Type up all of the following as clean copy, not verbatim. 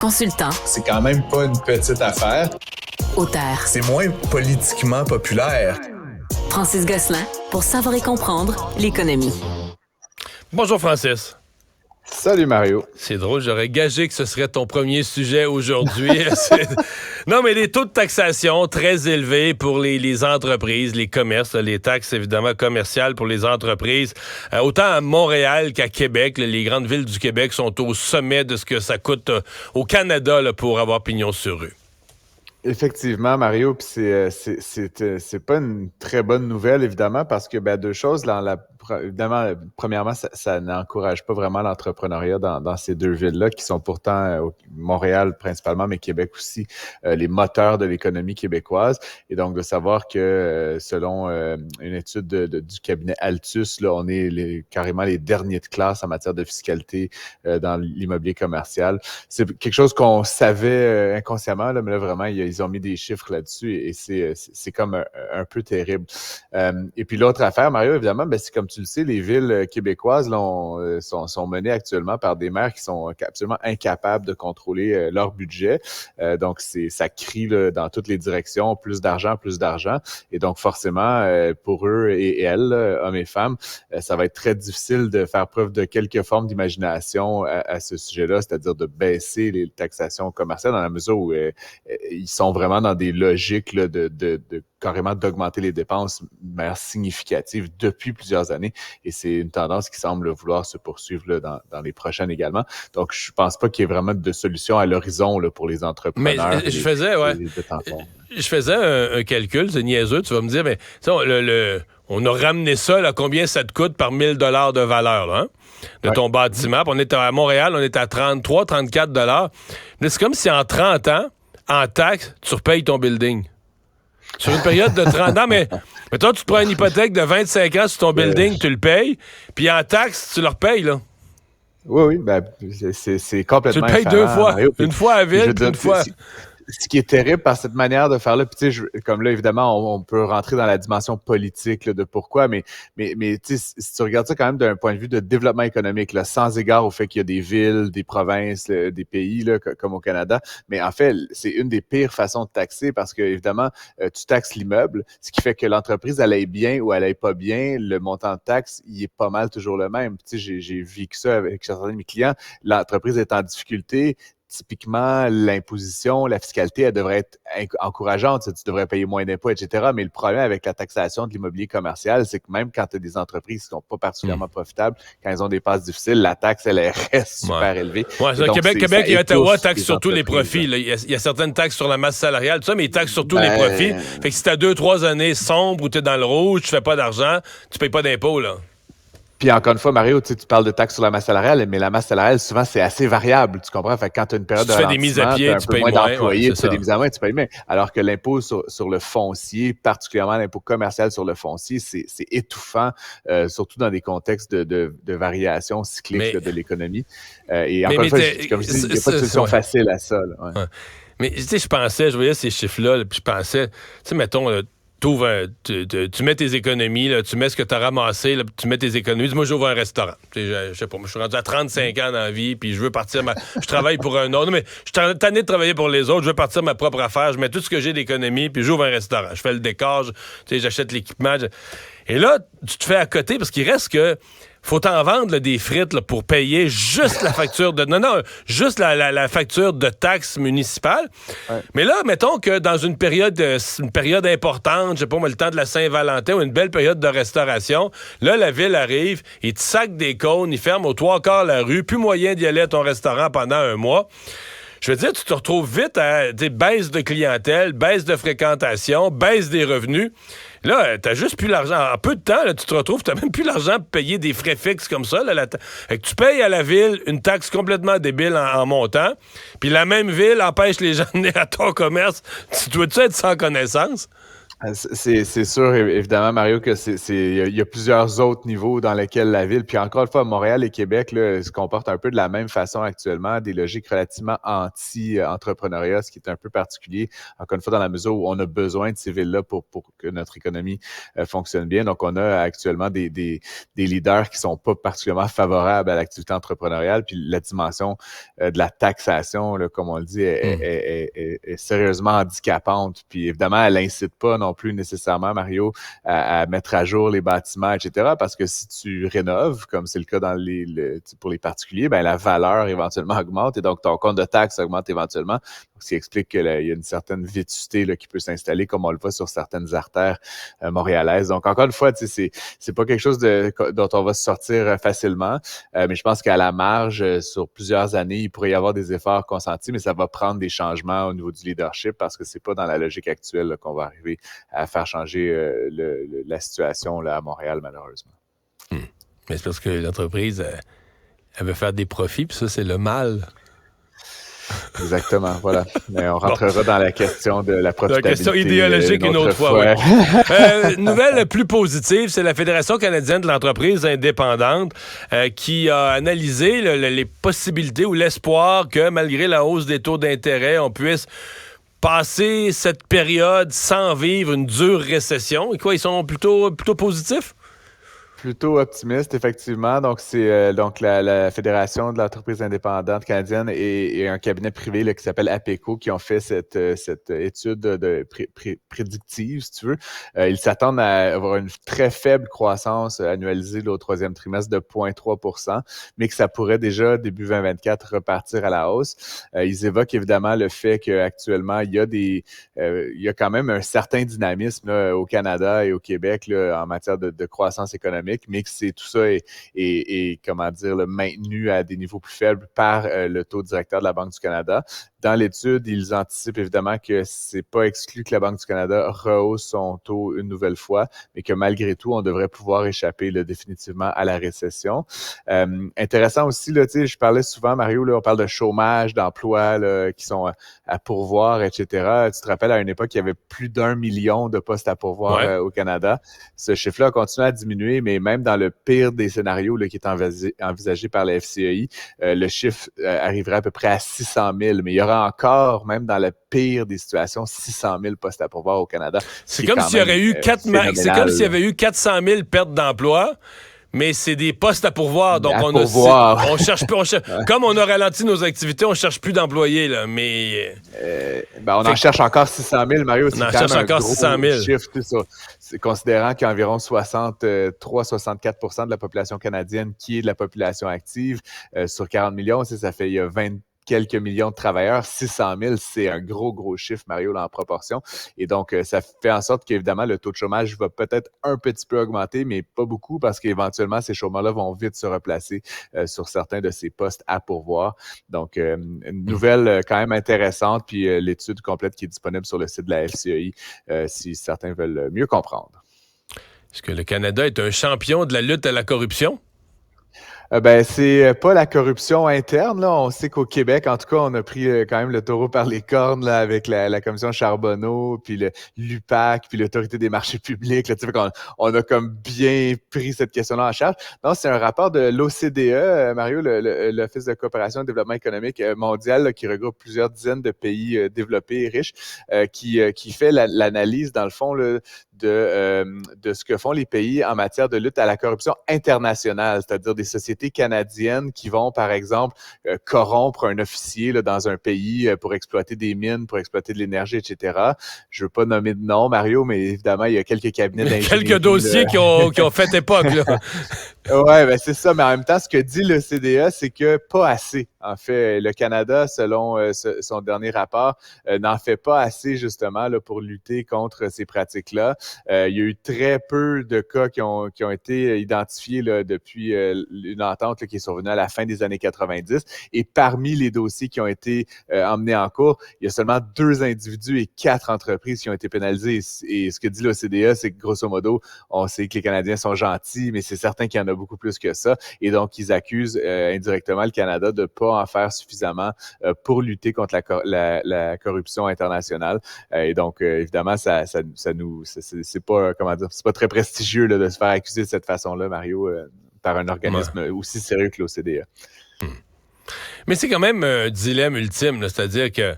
Consultant. C'est quand même pas une petite affaire. Auteur. C'est moins politiquement populaire. Francis Gosselin, pour savoir et comprendre l'économie. Bonjour Francis. Salut Mario. C'est drôle, j'aurais gagé que ce serait ton premier sujet aujourd'hui. Non, mais les taux de taxation très élevés pour les entreprises, les commerces, les taxes évidemment commerciales pour les entreprises. Autant à Montréal qu'à Québec, les grandes villes du Québec sont au sommet de ce que ça coûte au Canada là, pour avoir pignon sur rue. Effectivement, Mario, puis c'est pas une très bonne nouvelle, évidemment, parce que deux choses. Évidemment, premièrement, ça n'encourage pas vraiment l'entrepreneuriat dans ces deux villes-là, qui sont pourtant, Montréal principalement, mais Québec aussi, les moteurs de l'économie québécoise. Et donc, de savoir que, selon une étude du cabinet Altus, là, on est carrément les derniers de classe en matière de fiscalité dans l'immobilier commercial. C'est quelque chose qu'on savait inconsciemment, là, mais là, vraiment, ils ont mis des chiffres là-dessus et c'est comme un peu terrible. Et puis l'autre affaire, Mario, évidemment, c'est comme tu le sais, les villes québécoises là, sont menées actuellement par des maires qui sont absolument incapables de contrôler leur budget. Donc, ça crie là, dans toutes les directions, plus d'argent. Et donc, forcément, pour eux et elles, là, hommes et femmes, ça va être très difficile de faire preuve de quelque forme d'imagination à ce sujet-là, c'est-à-dire de baisser les taxations commerciales dans la mesure où ils sont vraiment dans des logiques là, de carrément d'augmenter les dépenses de manière significative depuis plusieurs années. Et c'est une tendance qui semble vouloir se poursuivre là, dans les prochaines également. Donc, je pense pas qu'il y ait vraiment de solution à l'horizon là, pour les entrepreneurs. Mais je faisais un calcul, c'est niaiseux. Tu vas me dire, mais on a ramené ça, là, combien ça te coûte par 1000 $ de valeur là, hein, de ton bâtiment. Puis on est à Montréal, on est à 33, 34 $. Mais c'est comme si en 30 ans, en taxes, tu repayes ton building. Sur une période de 30 ans, mais toi, tu te prends une hypothèque de 25 ans sur ton building, tu le payes, puis en taxes, tu le repayes, là. Oui, c'est complètement tu le payes deux fois. Mario, une fois à ville, puis une fois... Ce qui est terrible par cette manière de faire là, puis tu sais, comme là, évidemment, on peut rentrer dans la dimension politique là, de pourquoi, mais tu sais, si tu regardes ça quand même d'un point de vue de développement économique, là, sans égard au fait qu'il y a des villes, des provinces, des pays, là, comme au Canada, mais en fait, c'est une des pires façons de taxer parce que, évidemment, tu taxes l'immeuble, ce qui fait que l'entreprise, elle aille bien ou elle aille pas bien, le montant de taxe, il est pas mal toujours le même. Tu sais, j'ai vécu ça avec certains de mes clients, l'entreprise est en difficulté. Typiquement, l'imposition, la fiscalité, elle devrait être encourageante. Tu devrais payer moins d'impôts, etc. Mais le problème avec la taxation de l'immobilier commercial, c'est que même quand tu as des entreprises qui sont pas particulièrement profitables, quand elles ont des passes difficiles, la taxe, elle reste super élevée. Ouais, donc, Québec et Ottawa taxent sur tous les profits. Là. Il y a certaines taxes sur la masse salariale, tout ça, mais ils taxent sur tous les profits. Fait que si tu as 2-3 années sombres où tu es dans le rouge, tu fais pas d'argent, tu payes pas d'impôts, là. Puis encore une fois, Mario, tu parles de taxes sur la masse salariale, mais la masse salariale, souvent, c'est assez variable, tu comprends? Fait que quand tu as une période de ralentissement, tu fais des mises à pied, tu payes moins d'employés, tu fais ça. des mises à main, tu payes moins. Alors que l'impôt sur le foncier, particulièrement l'impôt commercial sur le foncier, c'est étouffant, surtout dans des contextes de variation cyclique de l'économie. Et encore une fois, comme je dis, il n'y a pas de solution facile à ça. Là, ouais. Mais tu sais, je voyais ces chiffres-là, puis je pensais, tu sais, mettons... tu mets tes économies, là, tu mets ce que tu as ramassé, là, tu mets tes économies. Moi, j'ouvre un restaurant. Je sais pas, moi, je suis rendu à 35 ans dans la vie, puis je veux partir... Je travaille pour un autre. Non, mais je suis tanné de travailler pour les autres. Je veux partir ma propre affaire. Je mets tout ce que j'ai d'économie, puis j'ouvre un restaurant. Je fais le décor, j'achète l'équipement. Et là, tu te fais à côté, parce qu'il reste que... Faut t'en vendre là, des frites là, pour payer juste la facture de... Non, juste la facture de taxes municipales. Ouais. Mais là, mettons que dans une période importante, je sais pas moi, le temps de la Saint-Valentin ou une belle période de restauration, là, la ville arrive, ils te sacent des cônes, ils ferment aux 3/4 la rue, plus moyen d'y aller à ton restaurant pendant un mois. Je veux dire, tu te retrouves vite à des baisses de clientèle, baisse de fréquentation, baisse des revenus. Là, t'as juste plus l'argent. En peu de temps, là, tu te retrouves, t'as même plus l'argent pour payer des frais fixes comme ça. Là, fait que tu payes à la ville une taxe complètement débile en montant, puis la même ville empêche les gens de venir à ton commerce. Tu dois-tu être sans connaissance? C'est sûr, évidemment, Mario, que il y a plusieurs autres niveaux dans lesquels la ville, puis encore une fois, Montréal et Québec là, se comportent un peu de la même façon actuellement, des logiques relativement anti-entrepreneuriat, ce qui est un peu particulier, encore une fois, dans la mesure où on a besoin de ces villes-là pour que notre économie fonctionne bien. Donc, on a actuellement des leaders qui sont pas particulièrement favorables à l'activité entrepreneuriale, puis la dimension de la taxation, là, comme on le dit, est sérieusement handicapante. Puis évidemment, elle incite pas non plus nécessairement, Mario, à mettre à jour les bâtiments, etc. Parce que si tu rénoves, comme c'est le cas pour les particuliers, ben la valeur éventuellement augmente et donc ton compte de taxe augmente éventuellement. Ce qui explique qu'il y a une certaine vétusté là, qui peut s'installer, comme on le voit sur certaines artères montréalaises. Donc, encore une fois, c'est pas quelque chose dont on va se sortir facilement, mais je pense qu'à la marge, sur plusieurs années, il pourrait y avoir des efforts consentis, mais ça va prendre des changements au niveau du leadership parce que c'est pas dans la logique actuelle là, qu'on va arriver à faire changer la situation là, à Montréal, malheureusement. Mais c'est parce que l'entreprise, elle veut faire des profits, puis ça, c'est le mal. Exactement, voilà. Mais on rentrera dans la question de la profitabilité. La question idéologique une autre fois, oui. Nouvelle plus positive, c'est la Fédération canadienne de l'entreprise indépendante qui a analysé les possibilités ou l'espoir que, malgré la hausse des taux d'intérêt, on puisse passer cette période sans vivre une dure récession. Et quoi, ils sont plutôt positifs? Plutôt optimiste, effectivement. Donc, c'est la Fédération de l'entreprise indépendante canadienne et un cabinet privé là, qui s'appelle APECO qui ont fait cette étude prédictive, si tu veux. Ils s'attendent à avoir une très faible croissance annualisée là, au troisième trimestre de 0,3 %, mais que ça pourrait déjà, début 2024, repartir à la hausse. Ils évoquent évidemment le fait qu'actuellement, il y a quand même un certain dynamisme là, au Canada et au Québec là, en matière de croissance économique, mais que tout ça est comment dire, maintenu à des niveaux plus faibles par le taux directeur de la Banque du Canada. Dans l'étude, ils anticipent évidemment que c'est pas exclu que la Banque du Canada rehausse son taux une nouvelle fois, mais que malgré tout, on devrait pouvoir échapper là, définitivement à la récession. Intéressant aussi, là, je parlais souvent, Mario, là, on parle de chômage, d'emplois là, qui sont à pourvoir, etc. Tu te rappelles, à une époque, il y avait plus d'1 million de postes à pourvoir au Canada. Ce chiffre-là a continué à diminuer, mais même dans le pire des scénarios là, qui est envisagé par la FCEI, le chiffre arriverait à peu près à 600 000, mais il y aura encore, même dans le pire des situations, 600 000 postes à pourvoir au Canada. C'est comme s'il y aurait eu c'est comme s'il y avait eu 400 000 pertes d'emploi, mais c'est des postes à pourvoir. Donc, on cherche plus. Comme on a ralenti nos activités, on cherche plus d'employés, là. Mais. On en cherche encore 600 000, Mario. On en cherche encore 600 000. Chiffre, considérant qu'il y a environ 63-64 % de la population canadienne qui est de la population active sur 40 millions, ça fait il y a 20 quelques millions de travailleurs, 600 000, c'est un gros chiffre, Mario, là, en proportion. Et donc, ça fait en sorte qu'évidemment, le taux de chômage va peut-être un petit peu augmenter, mais pas beaucoup, parce qu'éventuellement, ces chômeurs-là vont vite se replacer sur certains de ces postes à pourvoir. Donc, une nouvelle quand même intéressante, puis l'étude complète qui est disponible sur le site de la FCEI, si certains veulent mieux comprendre. Est-ce que le Canada est un champion de la lutte à la corruption? C'est pas la corruption interne, là. On sait qu'au Québec, en tout cas, on a pris quand même le taureau par les cornes, là, avec la commission Charbonneau, puis le l'UPAC, puis l'Autorité des marchés publics, là. Tu sais, on a comme bien pris cette question-là en charge. Non, c'est un rapport de l'OCDE, Mario, l'Office de coopération et de développement économique mondial, là, qui regroupe plusieurs dizaines de pays développés et riches, qui fait l'analyse, dans le fond, là, de ce que font les pays en matière de lutte à la corruption internationale, c'est-à-dire des sociétés canadiennes qui vont, par exemple, corrompre un officier là, dans un pays pour exploiter des mines, pour exploiter de l'énergie, etc. Je veux pas nommer de nom, Mario, mais évidemment, il y a quelques cabinets d'ingénierie. Quelques dossiers qui ont fait époque, là. Ouais, c'est ça. Mais en même temps, ce que dit le CDA, c'est que pas assez. En fait, le Canada, selon son dernier rapport, n'en fait pas assez, justement, là, pour lutter contre ces pratiques-là. Il y a eu très peu de cas qui ont été identifiés là, depuis une entente là, qui est survenue à la fin des années 90. Et parmi les dossiers qui ont été emmenés en cours, il y a seulement 2 individus et 4 entreprises qui ont été pénalisées. Et ce que dit l'OCDE, c'est que grosso modo, on sait que les Canadiens sont gentils, mais c'est certain qu'il y en a beaucoup plus que ça. Et donc, ils accusent indirectement le Canada de ne pas en faire suffisamment pour lutter contre la corruption internationale. Et donc, évidemment, ça nous, c'est pas, comment dire, c'est pas très prestigieux là, de se faire accuser de cette façon-là, Mario, par un organisme aussi sérieux que l'OCDE. Mais c'est quand même un dilemme ultime, là, c'est-à-dire que,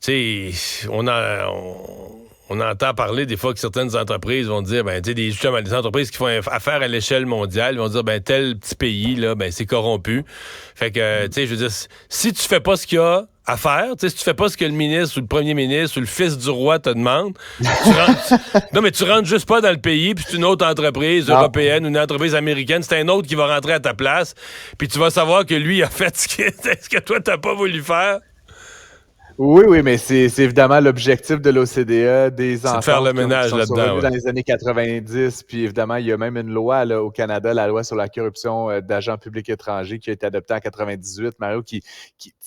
tu sais, on entend parler des fois que certaines entreprises vont dire, ben, tu sais, justement, des entreprises qui font affaire à l'échelle mondiale vont dire, ben, tel petit pays, là, ben, c'est corrompu. Fait que, tu sais, je veux dire, si tu fais pas ce qu'il y a à faire, tu sais, si tu fais pas ce que le ministre ou le premier ministre ou le fils du roi te demande, non, mais tu rentres juste pas dans le pays, puis c'est une autre entreprise européenne ou une entreprise américaine, c'est un autre qui va rentrer à ta place, puis tu vas savoir que lui a fait ce que toi, t'as pas voulu faire. Oui, mais c'est évidemment l'objectif de l'OCDE, des ententes de faire le ménage qui sont là-dedans, dans les années 90, puis évidemment, il y a même une loi là, au Canada, la loi sur la corruption d'agents publics étrangers qui a été adoptée en 98, Mario, qui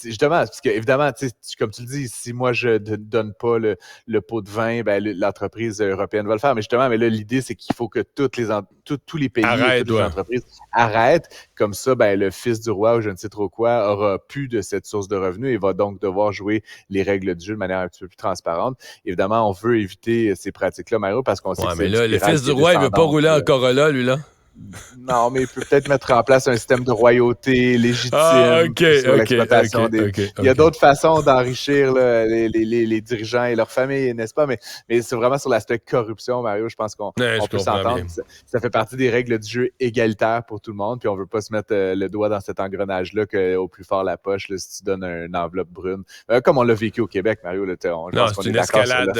justement, parce que évidemment, comme tu le dis, si moi je ne donne pas le pot de vin, ben, l'entreprise européenne va le faire, mais justement, là, l'idée, c'est qu'il faut que tous les pays et toutes les entreprises arrêtent, comme ça, ben, le fils du roi ou je ne sais trop quoi aura plus de cette source de revenus et va donc devoir jouer les règles du jeu de manière un petit peu plus transparente. Évidemment, on veut éviter ces pratiques-là, Mario, parce qu'on sait que mais là, le fils du roi, il veut pas rouler en Corolla, lui, là. Non, mais il peut peut-être mettre en place un système de royauté légitime sur l'exploitation des... Il y a d'autres façons d'enrichir là, les dirigeants et leurs familles, n'est-ce pas? Mais c'est vraiment sur l'aspect corruption, Mario, je pense qu'on peut s'entendre. Ça fait partie des règles du jeu égalitaires pour tout le monde, puis on veut pas se mettre le doigt dans cet engrenage-là qu'au plus fort la poche, là, si tu donnes une enveloppe brune. Comme on l'a vécu au Québec, Mario. Là, c'est une escalade,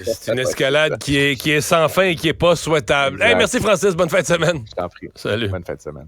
c'est une escalade qui est sans fin et qui est pas souhaitable. Hey, merci Francis, bonne fin de semaine. Je t'en prie. Salut. Bonne fin de semaine.